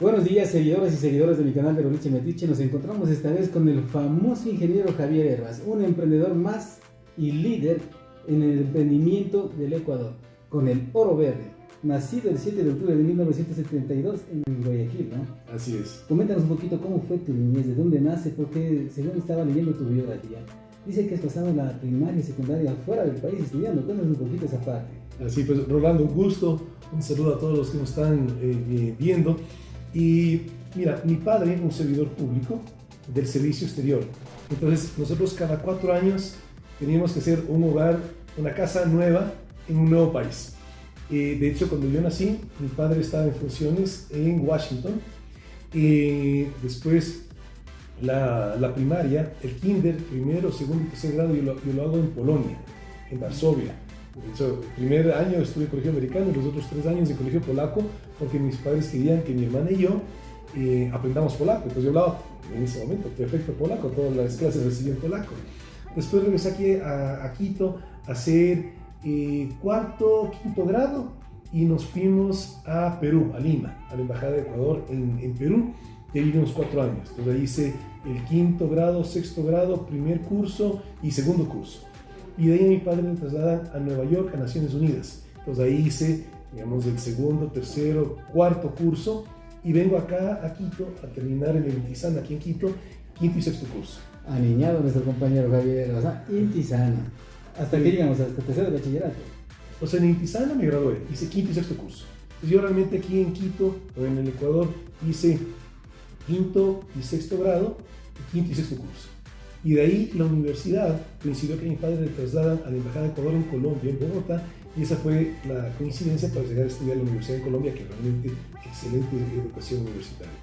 Buenos días, seguidoras y seguidores de mi canal de Roriche Metiche. Nos encontramos esta vez con el famoso ingeniero Javier Hervas, un emprendedor más y líder en el emprendimiento del Ecuador, con el oro verde, nacido el 7 de octubre de 1972 en Guayaquil, ¿no? Así es. Coméntanos un poquito cómo fue tu niñez, de dónde nace, porque según estaba leyendo tu biografía, dice que has pasado la primaria y secundaria fuera del país estudiando. Cuéntanos un poquito esa parte. Así pues, Rolando, un gusto, un saludo a todos los que nos están viendo. Y mira, mi padre es un servidor público del servicio exterior. Entonces, nosotros cada 4 años teníamos que hacer un hogar, una casa nueva en un nuevo país. De hecho, cuando yo nací, mi padre estaba en funciones en Washington. Después, la primaria, el kinder, primero, segundo y tercer grado, yo lo hago en Polonia, en Varsovia. De hecho, el primer año estuve en colegio americano y los otros 3 años en colegio polaco, porque mis padres querían que mi hermana y yo aprendamos polaco. Entonces yo hablaba en ese momento perfecto polaco, todas las clases recibí en polaco. Después regresé aquí a Quito a hacer cuarto, quinto grado y nos fuimos a Perú, a Lima, a la Embajada de Ecuador en Perú. Y ahí vivimos 4 años. Entonces ahí hice el quinto grado, sexto grado, primer curso y segundo curso. Y de ahí mi padre me traslada a Nueva York, a Naciones Unidas. Entonces ahí hice, digamos, el segundo, tercero, cuarto curso y vengo acá a Quito a terminar en el Intisana, aquí en Quito, quinto y sexto curso. Aniñado nuestro compañero Javier Hervas, Intisana. ¿Hasta qué llegamos? ¿Hasta tercero de bachillerato? O sea, en Intisana me gradué, hice quinto y sexto curso. Entonces yo realmente aquí en Quito, o en el Ecuador, hice quinto y sexto grado, y quinto y sexto curso. Y de ahí la universidad coincidió que mi padre le trasladan a la Embajada de Ecuador en Colombia, en Bogotá, y esa fue la coincidencia para llegar a estudiar en la Universidad de Colombia, que realmente excelente educación universitaria.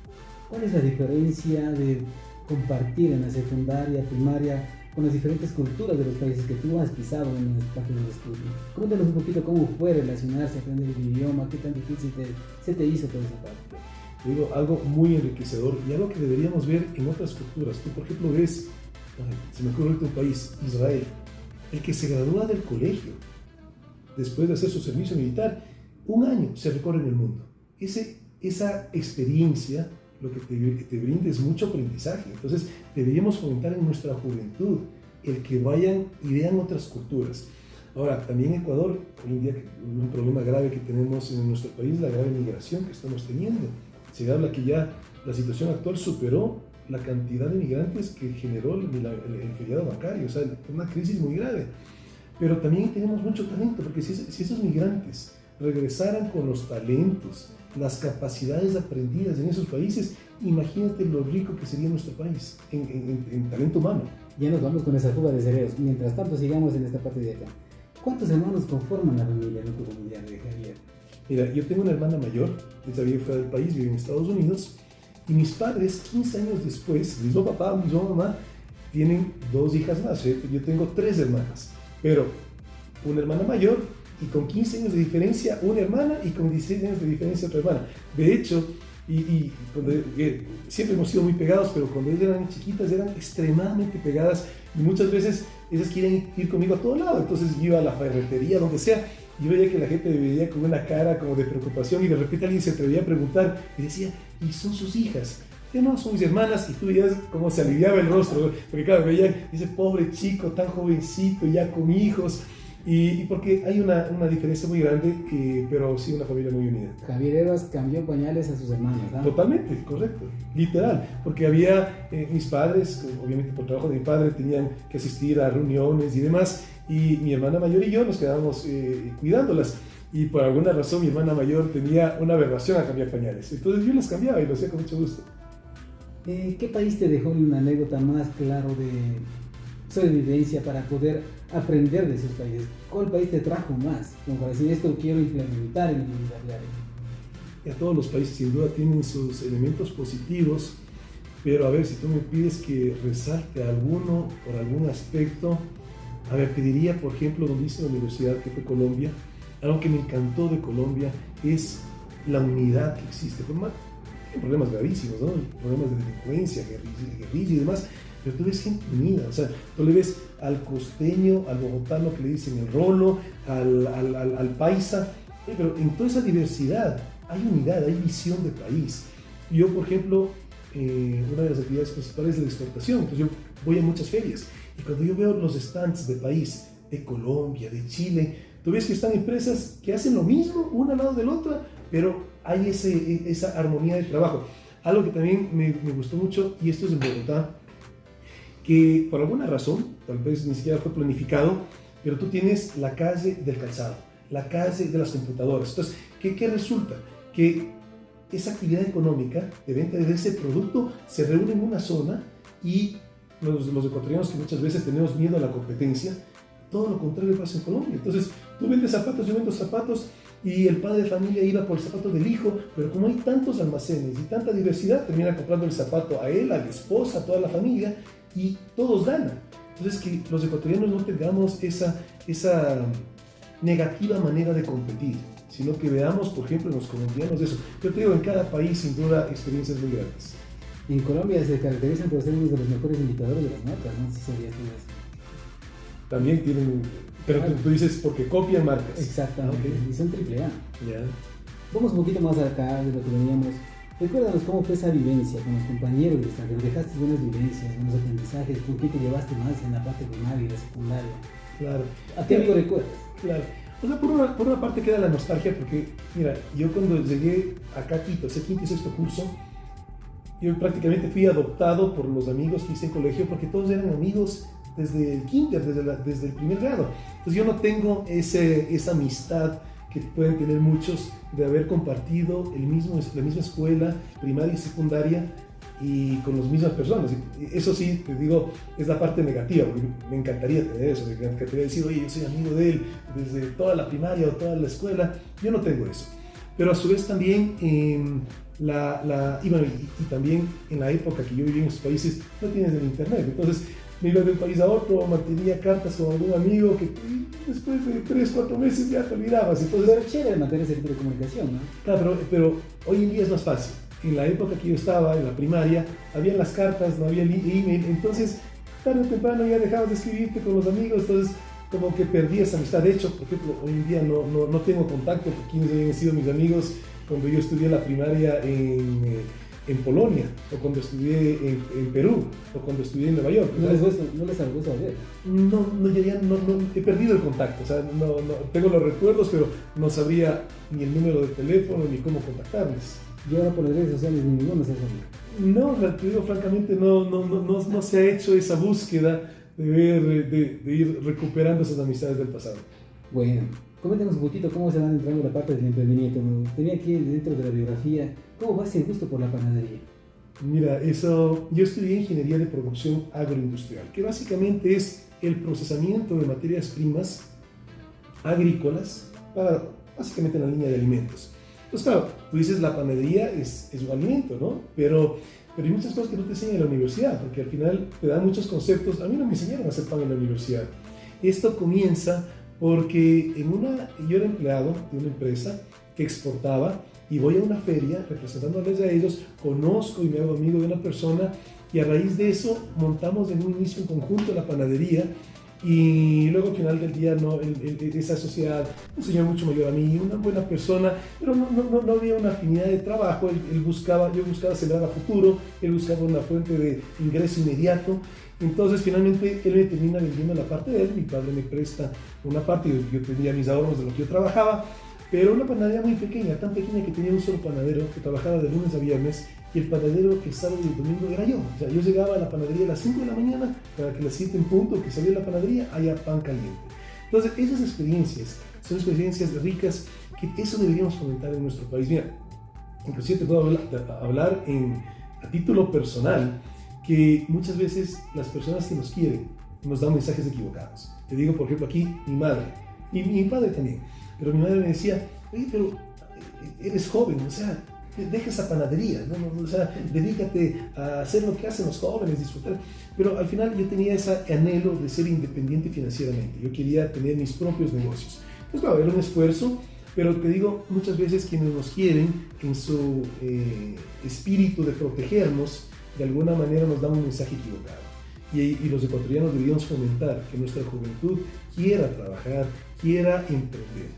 ¿Cuál es la diferencia de compartir en la secundaria, primaria, con las diferentes culturas de los países que tú has pisado en las páginas de estudio? Cuéntanos un poquito cómo fue relacionarse, aprender el idioma, qué tan difícil se te hizo toda esa parte. Te digo, algo muy enriquecedor y algo que deberíamos ver en otras culturas. Tú, por ejemplo, ves, se me ocurre ahorita un país, Israel, el que se gradúa del colegio después de hacer su servicio militar, 1 año se recorre en el mundo. Esa experiencia lo que te brinda es mucho aprendizaje. Entonces deberíamos fomentar en nuestra juventud el que vayan y vean otras culturas. Ahora, también Ecuador, hoy en día un problema grave que tenemos en nuestro país, la grave migración que estamos teniendo. Se habla que ya la situación actual superó la cantidad de migrantes que generó el feriado bancario, o sea, una crisis muy grave. Pero también tenemos mucho talento, porque si esos migrantes regresaran con los talentos, las capacidades aprendidas en esos países, imagínate lo rico que sería nuestro país en talento humano. Ya nos vamos con esa fuga de cerebros. Mientras tanto, sigamos en esta parte de acá. ¿Cuántos hermanos conforman la familia, no tu familia de Javier? Mira, yo tengo una hermana mayor, ella vive fuera del país, vive en Estados Unidos, y mis padres, 15 años después, mismo papá, misma mamá, tienen 2 hijas más. Yo tengo 3 hermanas, pero una hermana mayor y con 15 años de diferencia una hermana y con 16 años de diferencia otra hermana. De hecho, siempre hemos sido muy pegados, pero cuando ellas eran chiquitas eran extremadamente pegadas y muchas veces ellas quieren ir conmigo a todo lado. Entonces yo iba a la ferretería, donde sea, y yo veía que la gente me veía con una cara como de preocupación y de repente alguien se atrevía a preguntar y decía, ¿y son sus hijas? Ya no, son mis hermanas, y tú veías cómo se aliviaba el rostro, porque claro, veían, dice, pobre chico, tan jovencito, ya con hijos, y porque hay una diferencia muy grande, pero sí una familia muy unida. Javier Hervas cambió pañales a sus hermanos, ¿no? Totalmente, correcto, literal, porque había mis padres, obviamente por trabajo de mi padre, tenían que asistir a reuniones y demás, y mi hermana mayor y yo nos quedábamos cuidándolas. Y por alguna razón mi hermana mayor tenía una aberración a cambiar pañales, entonces yo las cambiaba y lo hacía con mucho gusto. ¿Qué país te dejó una anécdota más claro de sobrevivencia para poder aprender de esos países? ¿Cuál país te trajo más? Como para decir, esto quiero implementar en mi vida diaria. Y a todos los países sin duda tienen sus elementos positivos, pero a ver, si tú me pides que resalte alguno por algún aspecto, a ver, te diría, por ejemplo, donde hice la universidad, que fue Colombia. Algo que me encantó de Colombia es la unidad que existe. Hay problemas gravísimos, ¿no? Problemas de delincuencia, guerrilla y demás, pero tú ves gente unida. O sea, tú le ves al costeño, al bogotano que le dicen el rolo, al paisa, pero en toda esa diversidad hay unidad, hay visión de país. Yo, por ejemplo, una de las actividades principales es la exportación. Entonces yo voy a muchas ferias y cuando yo veo los stands de país, de Colombia, de Chile, tú ves que están empresas que hacen lo mismo, una al lado de la otra, pero hay esa armonía de trabajo. Algo que también me gustó mucho, y esto es en Bogotá, que por alguna razón, tal vez ni siquiera fue planificado, pero tú tienes la calle del calzado, la calle de las computadoras. Entonces, ¿qué resulta? Que esa actividad económica de venta de ese producto se reúne en una zona y los ecuatorianos, que muchas veces tenemos miedo a la competencia, todo lo contrario pasa en Colombia. Entonces, tú vendes zapatos, yo vendo zapatos, y el padre de familia iba por el zapato del hijo, pero como hay tantos almacenes y tanta diversidad, termina comprando el zapato a él, a la esposa, a toda la familia, y todos ganan. Entonces, que los ecuatorianos no tengamos esa negativa manera de competir, sino que veamos, por ejemplo, en los colombianos eso. Yo te digo, en cada país, sin duda, experiencias muy grandes. En Colombia se caracterizan por ser uno de los mejores indicadores de las marcas, no sé si sabías tú eso. También tienen, pero tú dices porque copian marcas. Exactamente, Okay. y son AAA. Ya. Vamos un poquito más acá de lo que veníamos. Recuérdanos cómo fue esa vivencia con los compañeros del extranjero. Dejaste buenas vivencias, buenos aprendizajes. ¿Por qué te llevaste más en la parte primaria y la secundaria? Claro. ¿A qué amigo recuerdas? Claro. O sea, por una parte queda la nostalgia, porque, mira, yo cuando llegué acá a Quito, ese quinto y sexto curso, yo prácticamente fui adoptado por los amigos que hice en colegio, porque todos eran amigos desde el kinder, desde el primer grado. Entonces yo no tengo esa amistad que pueden tener muchos de haber compartido la misma escuela primaria y secundaria y con las mismas personas. Eso sí, te digo, es la parte negativa, porque me encantaría tener eso, me encantaría decir, oye, yo soy amigo de él desde toda la primaria o toda la escuela. Yo no tengo eso. Pero a su vez también, y también en la época que yo viví en esos países, no tienes el internet. Entonces, me iba de un país a otro, mantenía cartas con algún amigo que después de 3-4 meses ya te olvidabas. Entonces, Pero chévere mantener ese tipo de comunicación, ¿no? Claro, pero hoy en día es más fácil. En la época que yo estaba, en la primaria, habían las cartas, no había el email, entonces tarde o temprano ya dejabas de escribirte con los amigos, entonces como que perdí esa amistad. De hecho, por ejemplo, hoy en día no tengo contacto con quienes habían sido mis amigos cuando yo estudié la primaria en Polonia, o cuando estudié en Perú, o cuando estudié en Nueva York. No les has vuelto a ver. No, he perdido el contacto, o sea, no, tengo los recuerdos, pero no sabría ni el número de teléfono ni cómo contactarles. Y ahora por las redes sociales ninguno se hace. No, te digo francamente, no se ha hecho esa búsqueda de ir recuperando esas amistades del pasado. Bueno, coméntanos un poquito cómo se van entrando la parte del emprendimiento. Tenía aquí dentro de la biografía, ¿cómo va ese gusto por la panadería? Mira, yo estudié ingeniería de producción agroindustrial, que básicamente es el procesamiento de materias primas agrícolas para básicamente la línea de alimentos. Entonces, claro, tú dices la panadería es un alimento, ¿no? Pero hay muchas cosas que no te enseñan en la universidad, porque al final te dan muchos conceptos. A mí no me enseñaron a hacer pan en la universidad. Esto comienza porque yo era empleado de una empresa que exportaba y voy a una feria representándoles a ellos, conozco y me hago amigo de una persona y a raíz de eso montamos en un inicio en conjunto la panadería. Y luego al final del día esa sociedad, un señor mucho mayor a mí, una buena persona, pero no había una afinidad de trabajo. Yo buscaba sembrar a futuro, él buscaba una fuente de ingreso inmediato. Entonces finalmente él me termina vendiendo la parte de él, mi padre me presta una parte, yo tenía mis ahorros de lo que yo trabajaba, pero una panadería muy pequeña, tan pequeña que tenía un solo panadero que trabajaba de lunes a viernes, y el panadero que sábado y domingo era yo. O sea, yo llegaba a la panadería a las 5 de la mañana para que a las 7 en punto que salía de la panadería haya pan caliente. Entonces, esas experiencias son experiencias ricas que eso deberíamos fomentar en nuestro país. Mira, inclusive te puedo hablar a título personal que muchas veces las personas que nos quieren nos dan mensajes equivocados. Te digo, por ejemplo, aquí mi madre y mi padre también. Pero mi madre me decía, oye, pero eres joven, o sea, deja esa panadería, ¿no? O sea, dedícate a hacer lo que hacen los jóvenes, disfrutar. Pero al final yo tenía ese anhelo de ser independiente financieramente. Yo quería tener mis propios negocios. Pues claro, era un esfuerzo, pero te digo, muchas veces quienes nos quieren, en su espíritu de protegernos, de alguna manera nos dan un mensaje equivocado. Y los ecuatorianos deberíamos fomentar que nuestra juventud quiera trabajar, quiera emprender.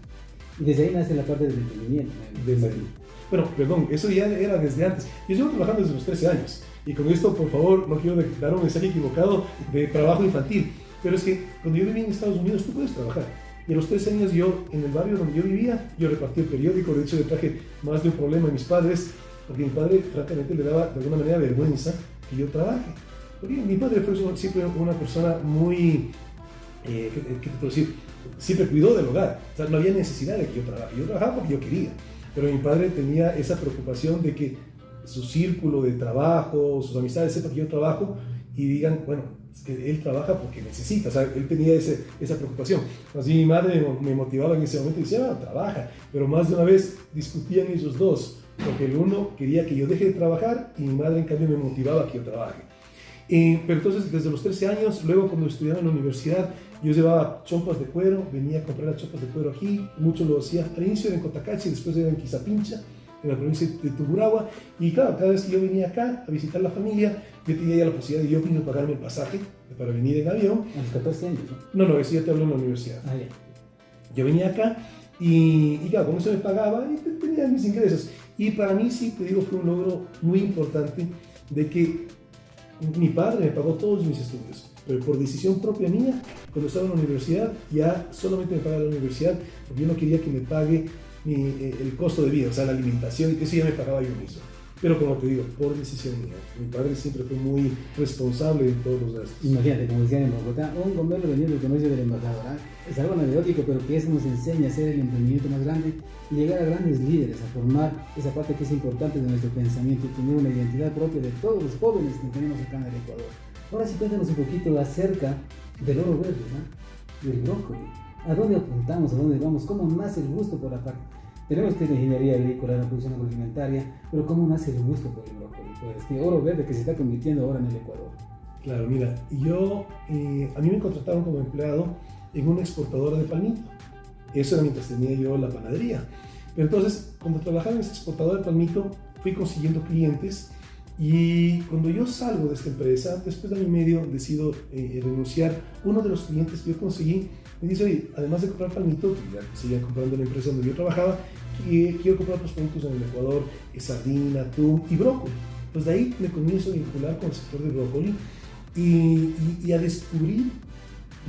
Y desde ahí nace la parte del emprendimiento. Desde ahí. Bueno, perdón, eso ya era desde antes. Yo llevo trabajando desde los 13 años. Y con esto, por favor, no quiero dar un mensaje equivocado de trabajo infantil. Pero es que cuando yo vivía en Estados Unidos, tú puedes trabajar. Y a los 13 años yo, en el barrio donde yo vivía, yo repartí el periódico. De hecho, le traje más de un problema a mis padres, porque mi padre, francamente, le daba de alguna manera vergüenza que yo trabaje. Porque mi padre fue siempre una persona muy, ¿qué te puedo decir? Siempre cuidó del hogar. O sea, no había necesidad de que yo trabajara. Yo trabajaba porque yo quería. Pero mi padre tenía esa preocupación de que su círculo de trabajo, sus amistades sepan que yo trabajo y digan, bueno, él trabaja porque necesita. O sea, él tenía esa preocupación. Así mi madre me motivaba en ese momento y decía, trabaja. Pero más de una vez discutían ellos dos, porque el uno quería que yo deje de trabajar y mi madre en cambio me motivaba a que yo trabaje. Pero entonces, desde los 13 años, luego cuando estudiaba en la universidad, yo llevaba chompas de cuero, venía a comprar las chompas de cuero aquí, mucho lo hacía, al inicio era en Cotacachi, después era en Quizapincha, en la provincia de Tungurahua, y claro, cada vez que yo venía acá a visitar la familia, yo tenía ya la posibilidad de yo mismo pagarme el pasaje para venir en avión. A los 14 años, ¿no? No, eso ya te hablo en la universidad. Ah, ya. Yo venía acá y claro, con eso me pagaba y tenía mis ingresos. Y para mí sí, te digo, fue un logro muy importante de que mi padre me pagó todos mis estudios, pero por decisión propia mía, cuando estaba en la universidad, ya solamente me pagaba la universidad, porque yo no quería que me pague el costo de vida, o sea, la alimentación, eso ya me pagaba yo mismo. Pero como te digo, por decisión mía. Mi padre siempre fue muy responsable en todos los gastos. Imagínate, como decían en Bogotá, un gomelo vendiendo el comercio del embajador. Es algo anecdótico, pero que eso nos enseña a hacer el emprendimiento más grande y llegar a grandes líderes, a formar esa parte que es importante de nuestro pensamiento y tener una identidad propia de todos los jóvenes que tenemos acá en el Ecuador. Ahora sí, cuéntanos un poquito acerca del oro verde, ¿no? Del brócoli. ¿A dónde apuntamos? ¿A dónde vamos? ¿Cómo nace el gusto por la parte? Tenemos que ir en ingeniería agrícola, la producción agroalimentaria, pero ¿cómo nace el gusto por el brócoli? Por este oro verde que se está convirtiendo ahora en el Ecuador. Claro, mira, a mí me contrataron como empleado en una exportadora de palmito. Eso era mientras tenía yo la panadería. Pero entonces, cuando trabajaba en esa exportadora de palmito, fui consiguiendo clientes y cuando yo salgo de esta empresa, después de año y medio, decido renunciar. Uno de los clientes que yo conseguí me dice, oye, además de comprar palmito, que ya seguía comprando en la empresa donde yo trabajaba, quiero comprar otros productos en el Ecuador, sardina, atún y brócoli. Pues de ahí me comienzo a vincular con el sector de brócoli y a descubrir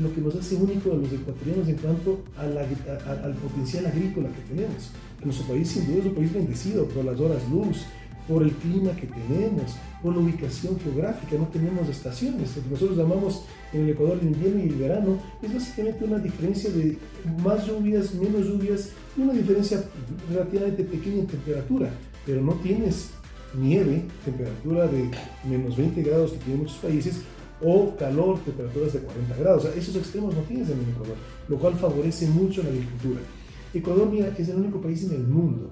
lo que nos hace único a los ecuatorianos en cuanto al potencial agrícola que tenemos. Que nuestro país sin duda es un país bendecido por las horas luz, por el clima que tenemos, por la ubicación geográfica, no tenemos estaciones. Lo que nosotros llamamos en el Ecuador el invierno y el verano es básicamente una diferencia de más lluvias, menos lluvias, y una diferencia relativamente pequeña en temperatura, pero no tienes nieve, temperatura de menos 20 grados que tienen muchos países, o calor, temperaturas de 40 grados. O sea, esos extremos no tienes en el Ecuador, lo cual favorece mucho la agricultura. Ecuador, mira, es el único país en el mundo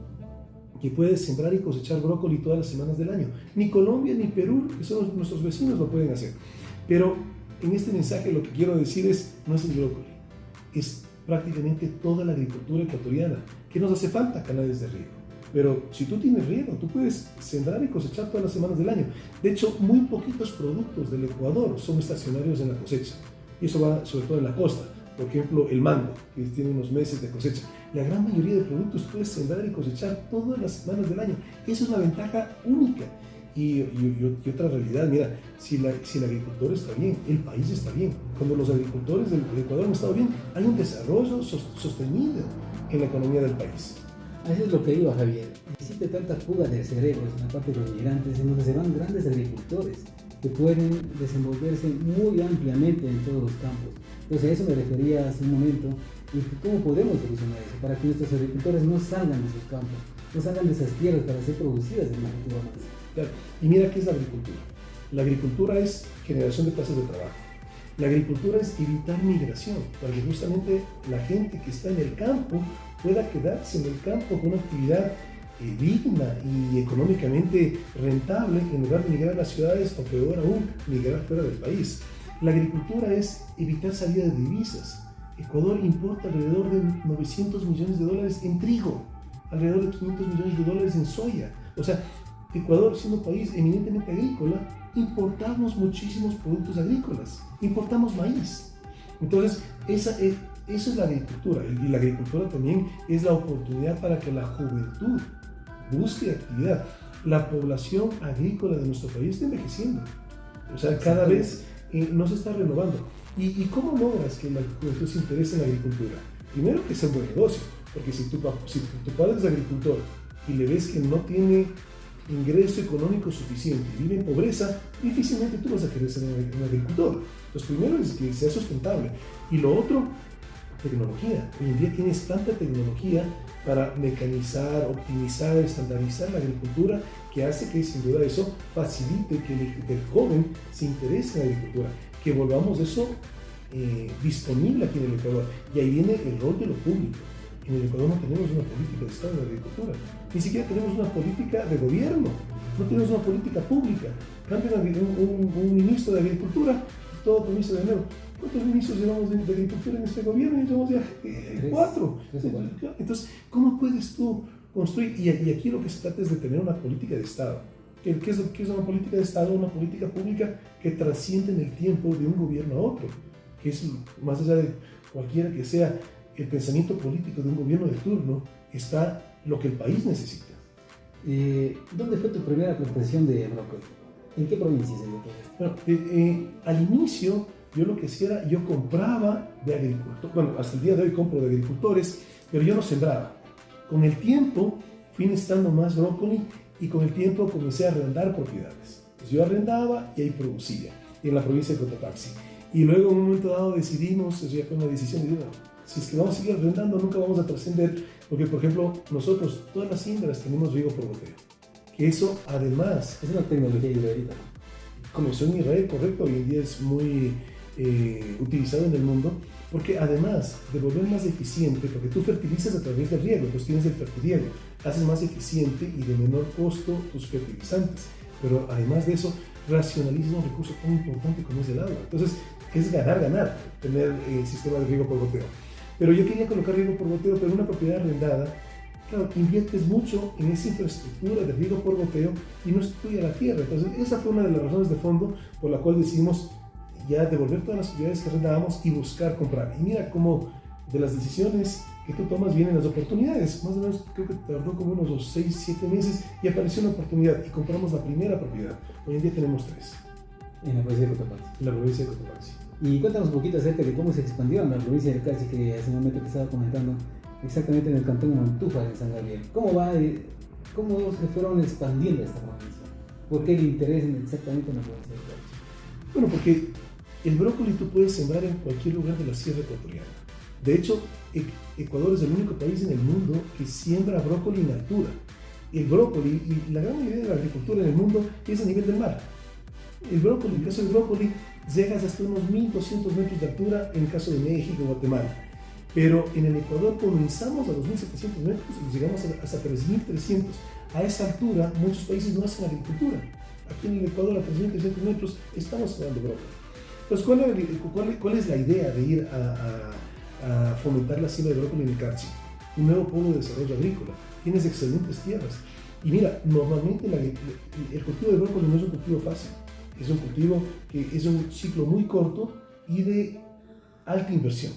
que puede sembrar y cosechar brócoli todas las semanas del año. Ni Colombia ni Perú, que son nuestros vecinos, lo pueden hacer. Pero en este mensaje lo que quiero decir es, no es el brócoli, es prácticamente toda la agricultura ecuatoriana. ¿Qué nos hace falta? Canales de riego. Pero si tú tienes riego, tú puedes sembrar y cosechar todas las semanas del año. De hecho, muy poquitos productos del Ecuador son estacionarios en la cosecha. Y eso va sobre todo en la costa. Por ejemplo, el mango, que tiene unos meses de cosecha. La gran mayoría de productos puedes sembrar y cosechar todas las semanas del año. Esa es una ventaja única. Y otra realidad, mira, si el agricultor está bien, el país está bien. Cuando los agricultores del Ecuador han estado bien, hay un desarrollo sostenido en la economía del país. Eso es lo que iba, Javier. Existe tanta fuga de cerebros en la parte de los migrantes, en donde se van grandes agricultores que pueden desenvolverse muy ampliamente en todos los campos. Entonces a eso me refería hace un momento, y cómo podemos solucionar eso para que nuestros agricultores no salgan de sus campos, no salgan de esas tierras para ser producidas en una cultura más. Claro. Y mira qué es la agricultura. La agricultura es generación de plazas de trabajo. La agricultura es evitar migración, para que justamente la gente que está en el campo pueda quedarse en el campo con una actividad digna y económicamente rentable en lugar de migrar a las ciudades o peor aún, migrar fuera del país. La agricultura es evitar salida de divisas. Ecuador importa alrededor de 900 millones de dólares en trigo, alrededor de 500 millones de dólares en soya. O sea, Ecuador, siendo un país eminentemente agrícola, importamos muchísimos productos agrícolas, importamos maíz. Entonces, eso es la agricultura, y la agricultura también es la oportunidad para que la juventud busque actividad. La población agrícola de nuestro país está envejeciendo. O sea, cada vez no se está renovando. ¿Y cómo logras que la juventud se interese en la agricultura? Primero, que sea un buen negocio, porque si tu padre es agricultor y le ves que no tiene ingreso económico suficiente, vive en pobreza, difícilmente tú vas a querer ser un agricultor. Entonces, primero es que sea sustentable. Y lo otro, tecnología. Hoy en día tienes tanta tecnología para mecanizar, optimizar, estandarizar la agricultura, que hace que sin duda eso facilite que el joven se interese en la agricultura, que volvamos eso disponible aquí en el Ecuador. Y ahí viene el rol de lo público. En el Ecuador no tenemos una política de Estado de la agricultura, ni siquiera tenemos una política de gobierno, no tenemos una política pública. Cambian un ministro de Agricultura, todo permiso de enero. ¿Cuántos ministros llevamos de agricultura en este gobierno? Llevamos ya 4. Entonces, ¿cómo puedes tú construir? Y aquí lo que se trata es de tener una política de Estado. ¿Qué es una política de Estado? Una política pública que trasciende en el tiempo de un gobierno a otro, que es más allá de cualquiera que sea el pensamiento político de un gobierno de turno, está lo que el país necesita. ¿Dónde fue tu primera plantación de brócoli? ¿En qué provincia se dio todo esto? Bueno, al inicio yo lo que hacía era, yo compraba de agricultores, bueno, hasta el día de hoy compro de agricultores, pero yo no sembraba. Con el tiempo fui necesitando más brócoli y con el tiempo comencé a arrendar propiedades. Entonces yo arrendaba y ahí producía, en la provincia de Cotopaxi. Y luego en un momento dado decidimos, eso ya fue una decisión de si es que vamos a seguir arrendando nunca vamos a trascender, porque por ejemplo nosotros todas las siembras tenemos riego por goteo, que eso además es una tecnología israelita. Comenzó en Israel, correcto, hoy en día es muy utilizado en el mundo, porque además de volver más eficiente, porque tú fertilizas a través del riego, pues tienes el fertiriego, haces más eficiente y de menor costo tus fertilizantes, pero además de eso racionalizas un recurso tan importante como es el agua. Entonces es ganar tener el sistema de riego por goteo. Pero yo quería colocar riego por goteo, pero en una propiedad arrendada, claro, inviertes mucho en esa infraestructura de riego por goteo y no es tuya la tierra. Entonces esa fue una de las razones de fondo por la cual decidimos ya devolver todas las propiedades que arrendábamos y buscar comprar. Y mira cómo de las decisiones que tú tomas vienen las oportunidades. Más o menos creo que tardó como unos 6, 7 meses y apareció una oportunidad y compramos la primera propiedad. Hoy en día tenemos 3. En la provincia de Cotopaxi. En la provincia de Cotopaxi. Y cuéntanos un poquito acerca de cómo se expandió en la provincia del Carchi, que hace un momento te estaba comentando, exactamente en el cantón Mantúfar, en San Gabriel. ¿Cómo se fueron expandiendo esta provincia? ¿Por qué el interés exactamente en la provincia del Carchi? Bueno, porque el brócoli tú puedes sembrar en cualquier lugar de la sierra ecuatoriana. De hecho, Ecuador es el único país en el mundo que siembra brócoli en altura. El brócoli, y la gran mayoría de la agricultura en el mundo, es a nivel del mar. El brócoli, en el caso del brócoli, llegas hasta unos 1.200 metros de altura en el caso de México o Guatemala. Pero en el Ecuador comenzamos a 2.700 metros y llegamos hasta 3.300. A esa altura, muchos países no hacen agricultura. Aquí en el Ecuador, a 3.300 metros, estamos sembrando brócoli. Entonces, ¿cuál es la idea de ir a fomentar la siembra de brócoli en el Carchi? Un nuevo polo de desarrollo agrícola. Tienes excelentes tierras. Y mira, normalmente el cultivo de brócoli no es un cultivo fácil. Es un cultivo que es un ciclo muy corto y de alta inversión.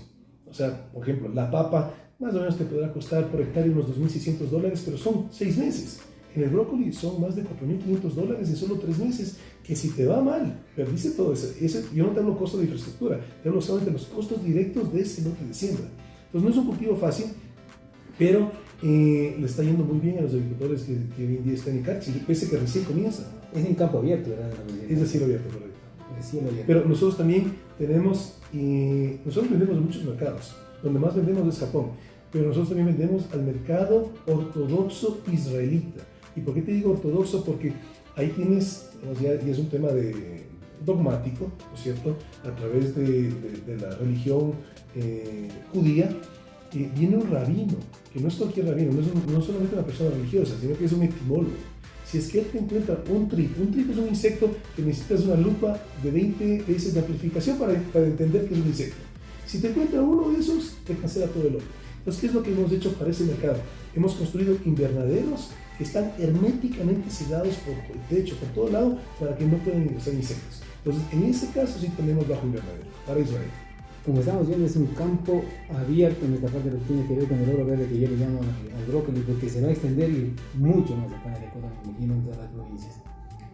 O sea, por ejemplo, la papa más o menos te podrá costar por hectárea unos $2.600, pero son 6 meses. En el brócoli son más de $4.500 en solo 3 meses, que si te va mal, perdiste todo eso. Yo no te hablo costo de infraestructura, te hablo solamente de los costos directos de ese lote de siembra. Entonces no es un cultivo fácil, pero le está yendo muy bien a los agricultores que hoy en día están en Carchi, pese que recién comienza. Es en campo abierto, ¿verdad? Es de cielo abierto, correcto. De cielo abierto. Pero nosotros también nosotros vendemos en muchos mercados. Donde más vendemos es Japón, pero nosotros también vendemos al mercado ortodoxo israelita. ¿Y por qué te digo ortodoxo? Porque ahí tienes, ya es un tema dogmático, ¿no es cierto? A través de la religión judía, viene un rabino, que no es cualquier rabino, no es solamente una persona religiosa, sino que es un etimólogo. Si es que él te encuentra un tripo es un insecto que necesitas una lupa de 20 veces de amplificación para entender que es un insecto. Si te encuentra uno de esos, te cancela todo el otro. Entonces, ¿qué es lo que hemos hecho para ese mercado? Hemos construido invernaderos que están herméticamente sellados por el techo, por todo lado, para que no puedan ingresar insectos. Entonces, en ese caso sí tenemos bajo invernadero para Israel. como estamos viendo, es un campo abierto en esta parte de lo que tiene que ver con el oro verde, que yo le llamo al brócoli, porque se va a extender y mucho más acá en el Ecuador, me imagino, en todas las provincias.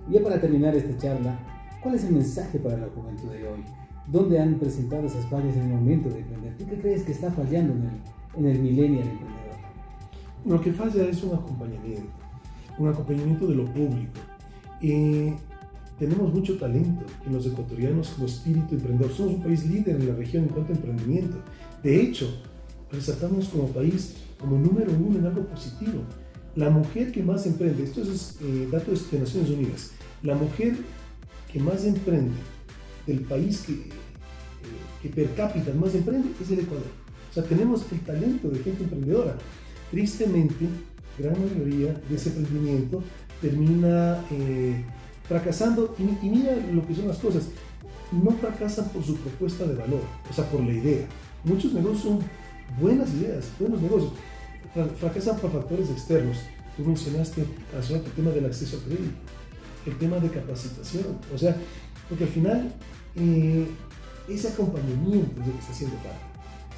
Y ya para terminar esta charla, ¿cuál es el mensaje para la juventud de hoy? ¿Dónde han presentado esas fallas en el momento de emprender? ¿Tú qué crees que está fallando en el millennial emprendedor? Lo que falla es un acompañamiento de lo público. Tenemos mucho talento en los ecuatorianos como espíritu emprendedor. Somos un país líder en la región en cuanto a emprendimiento. De hecho, resaltamos como país como número 1 en algo positivo. La mujer que más emprende, esto es datos de Naciones Unidas, la mujer que más emprende del país que per cápita más emprende es el Ecuador. O sea, tenemos el talento de gente emprendedora. Tristemente, gran mayoría de ese emprendimiento termina fracasando, y mira lo que son las cosas, no fracasan por su propuesta de valor, o sea, por la idea. Muchos negocios son buenas ideas, buenos negocios, fracasan por factores externos. Tú mencionaste hace rato el tema del acceso a crédito, el tema de capacitación, o sea, porque al final ese acompañamiento es lo que está haciendo falta.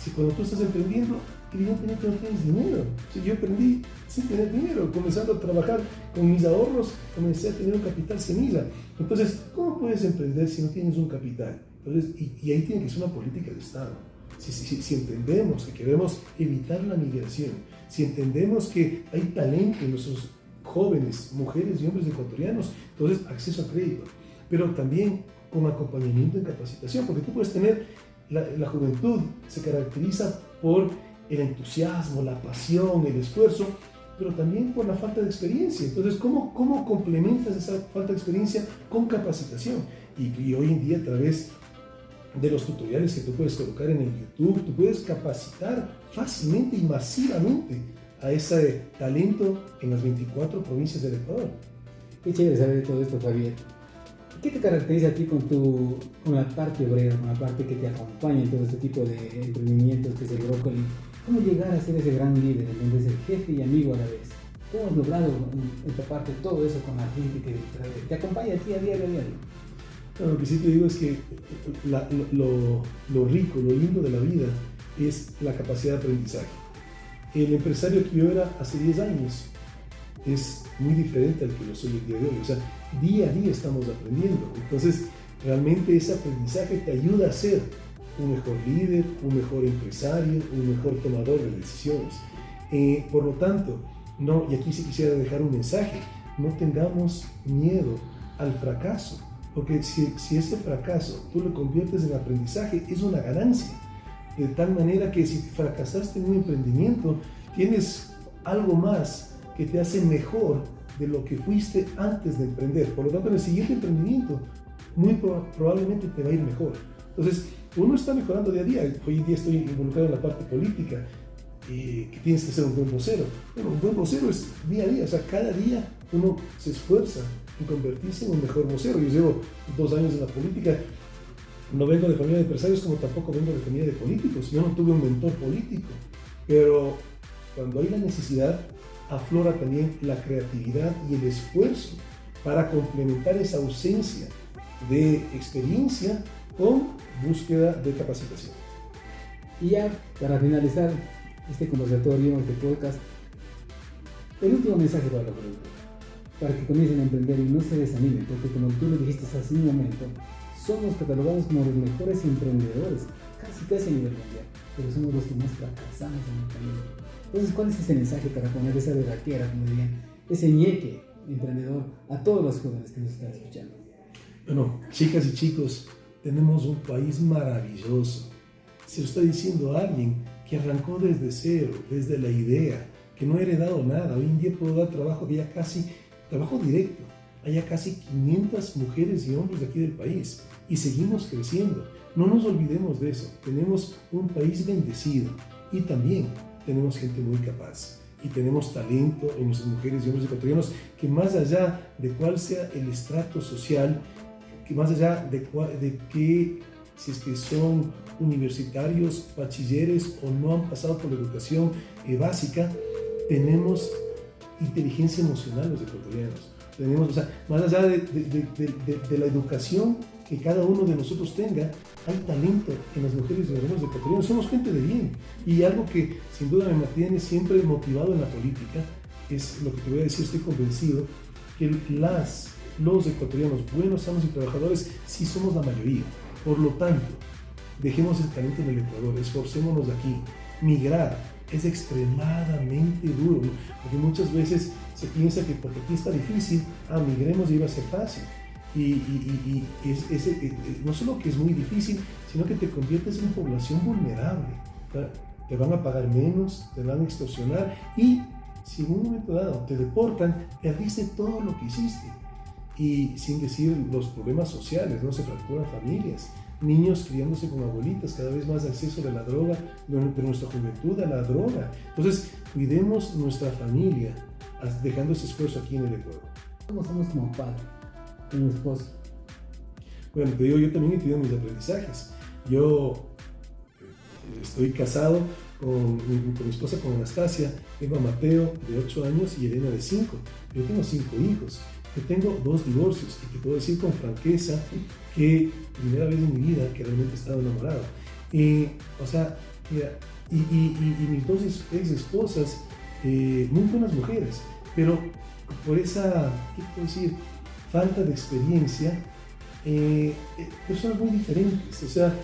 Si cuando tú estás emprendiendo, evidentemente no tienes dinero. Si yo emprendí sin tener dinero, comenzando a trabajar con mis ahorros, comencé a tener un capital semilla. Entonces, ¿cómo puedes emprender si no tienes un capital? Entonces, y ahí tiene que ser una política de Estado. Si entendemos que queremos evitar la migración, si entendemos que hay talento en nuestros jóvenes, mujeres y hombres ecuatorianos, entonces acceso a crédito, pero también con acompañamiento en capacitación, porque tú puedes tener, la juventud se caracteriza por el entusiasmo, la pasión, el esfuerzo, pero también por la falta de experiencia. Entonces, ¿cómo complementas esa falta de experiencia con capacitación? Y hoy en día, a través de los tutoriales que tú puedes colocar en el YouTube, tú puedes capacitar fácilmente y masivamente a ese talento en las 24 provincias del Ecuador. Qué chévere saber todo esto, Javier. ¿Qué te caracteriza a ti con la parte obrera, con la parte que te acompaña en todo este tipo de emprendimientos que es el brócoli? ¿Cómo llegar a ser ese gran líder, en donde es el jefe y amigo a la vez? ¿Cómo has logrado empaparte todo eso con la gente que te acompaña a ti a diario? Bueno, lo que sí te digo es que lo rico, lo lindo de la vida es la capacidad de aprendizaje. El empresario que yo era hace 10 años es muy diferente al que lo soy el día de hoy. O sea, día a día estamos aprendiendo. Entonces, realmente ese aprendizaje te ayuda a ser un mejor líder, un mejor empresario, un mejor tomador de decisiones. Por lo tanto, no, y aquí sí quisiera dejar un mensaje, no tengamos miedo al fracaso, porque si ese fracaso tú lo conviertes en aprendizaje, es una ganancia. De tal manera que si fracasaste en un emprendimiento, tienes algo más que te hace mejor de lo que fuiste antes de emprender. Por lo tanto, en el siguiente emprendimiento, muy probablemente te va a ir mejor. Entonces, uno está mejorando día a día. Hoy en día estoy involucrado en la parte política, que tienes que ser un buen vocero. Bueno, un buen vocero es día a día, o sea, cada día uno se esfuerza en convertirse en un mejor vocero. Yo llevo 2 años en la política, no vengo de familia de empresarios como tampoco vengo de familia de políticos. Yo no tuve un mentor político, pero cuando hay la necesidad, aflora también la creatividad y el esfuerzo para complementar esa ausencia de experiencia con búsqueda de capacitación. Y ya para finalizar este conversatorio, este podcast, el último mensaje para la juventud, para que comiencen a emprender y no se desanimen, porque como tú lo dijiste hace un momento, somos catalogados como los mejores emprendedores, casi a nivel mundial, pero somos los que más fracasamos en el camino. Entonces, ¿cuál es ese mensaje para poner esa berraquera, como dirían, ese ñeque emprendedor a todos los jóvenes que nos están escuchando? Bueno, chicas y chicos, tenemos un país maravilloso. Se lo está diciendo alguien que arrancó desde cero, desde la idea, que no ha heredado nada. Hoy en día puedo dar trabajo trabajo directo. Hay ya casi 500 mujeres y hombres de aquí del país y seguimos creciendo. No nos olvidemos de eso. Tenemos un país bendecido y también tenemos gente muy capaz y tenemos talento en nuestras mujeres y hombres ecuatorianos que más allá de cuál sea el estrato social, que más allá de que si es que son universitarios, bachilleres o no han pasado por la educación básica, tenemos inteligencia emocional los ecuatorianos. Tenemos, o sea, más allá de la educación que cada uno de nosotros tenga, hay talento en las mujeres y los hombres ecuatorianos, somos gente de bien. Y algo que sin duda me mantiene siempre motivado en la política, es lo que te voy a decir, estoy convencido, que los ecuatorianos buenos, sanos y trabajadores sí somos la mayoría. Por lo tanto, dejemos el talento en el Ecuador, esforcémonos de aquí. Migrar es extremadamente duro, ¿no? Porque muchas veces se piensa que porque aquí está difícil, migremos y iba a ser fácil. No solo que es muy difícil, sino que te conviertes en una población vulnerable. Te van a pagar menos, te van a extorsionar y si en un momento dado te deportan, perdiste todo lo que hiciste. Y sin decir los problemas sociales, ¿no? Se fracturan familias, niños criándose con abuelitas, cada vez más acceso de la droga, de nuestra juventud a la droga. Entonces, cuidemos nuestra familia, dejando ese esfuerzo aquí en el Ecuador. ¿Cómo somos como padre, como esposo? Bueno, te digo, yo también he tenido mis aprendizajes. Yo estoy casado con mi esposa, con Anastasia. Tengo a Mateo de 8 años y Elena de 5. Yo tengo 5 hijos. Yo tengo 2 divorcios y te puedo decir con franqueza que primera vez en mi vida que realmente he estado enamorado. O sea, mira, y mis 2 ex esposas, muy buenas mujeres, pero por esa, ¿qué puedo decir?, falta de experiencia, personas muy diferentes. O sea,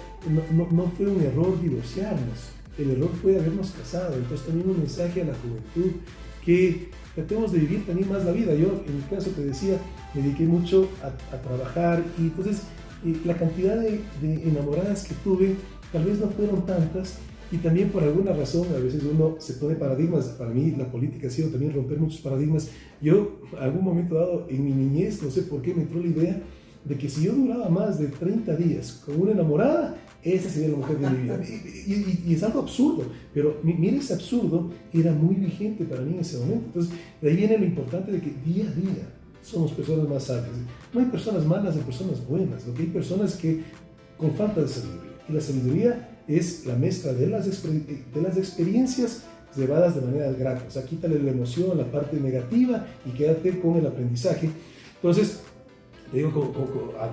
no fue un error divorciarnos, el error fue habernos casado. Entonces también un mensaje a la juventud que tratemos de vivir también más la vida. Yo en mi caso te decía, me dediqué mucho a trabajar y entonces la cantidad de enamoradas que tuve tal vez no fueron tantas y también por alguna razón a veces uno se pone paradigmas. Para mí la política ha sido también romper muchos paradigmas. Yo en algún momento dado en mi niñez, no sé por qué me entró la idea de que si yo duraba más de 30 días con una enamorada, esa sería la mujer de mi vida. Y es algo absurdo, pero mira, ese absurdo era muy vigente para mí en ese momento. Entonces, de ahí viene lo importante de que día a día somos personas más sabias. No hay personas malas, hay personas buenas. Lo que hay personas que con falta de sabiduría. Y la sabiduría es la mezcla de las experiencias llevadas de manera grata. O sea, quítale la emoción, la parte negativa y quédate con el aprendizaje. Entonces, te digo,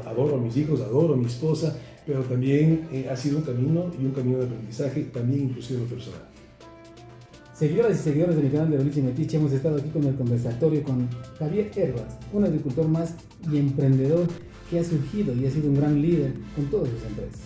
adoro a mis hijos, adoro a mi esposa, pero también ha sido un camino de aprendizaje, también inclusive en lo personal. Seguidoras y seguidores de mi canal de Boliche Metiche, hemos estado aquí con el conversatorio con Javier Herbas, un agricultor más y emprendedor que ha surgido y ha sido un gran líder con todas sus empresas.